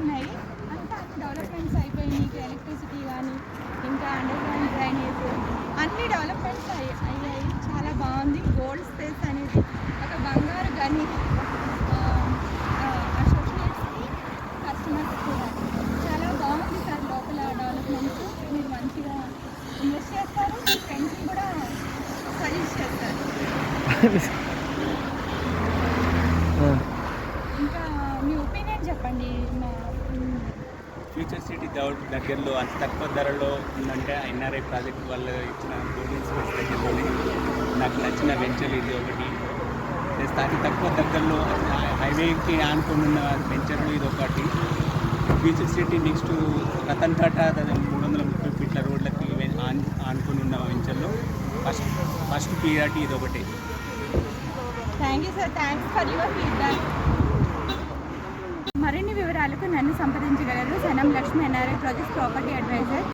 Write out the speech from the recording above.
ఉన్నాయి. అంతా అన్ని డెవలప్మెంట్స్ అయిపోయినాయి. ఎలక్ట్రిసిటీ కానీ ఇంకా అండర్ గ్రౌండ్ డ్రైనేజ్ అన్ని డెవలప్మెంట్స్ అయ్యాయి. చాలా బాగుంది. గోల్డ్ స్పేస్ అనేది ఒక బంగారు గని అసోసియేట్స్కి కస్టమర్స్ కూడా చాలా బాగుంది సార్. లోపల డెవలప్మెంట్స్ మీరు మంచిగా ఇన్వెస్ట్ చేస్తారు. మీ ఫ్రెండ్స్ని కూడా సజెస్ట్ చేస్తారు. ఇంకా మీ ఒపీనియన్ చెప్పండి. ఫ్యూచర్ సిటీ దగ్గరలో అంత తక్కువ ధరలో ఉందంటే ఎన్ఆర్ఐ ప్రాజెక్ట్ వాళ్ళు ఇచ్చిన గోల్డెన్ స్పేస్ దగ్గరలోనే నాకు నచ్చిన వెంచర్ ఇది ఒకటి. ప్లస్ అతి తక్కువ దగ్గరలో హైవేకి ఆనుకొని ఉన్న వెంచర్లు ఇది ఒకటి. Future city next Ratan Tata 330 ఫీట్ల రోడ్లకి ఆనుకొని ఉన్న వెంచర్లో ఫస్ట్ ప్రియారిటీ ఇది ఒకటి. Thank you sir. Thanks for your feedback. మరిన్ని వివరాలకు నన్ను సంప్రదించగలరు. Sanam Lakshmi, NRI project property advisor.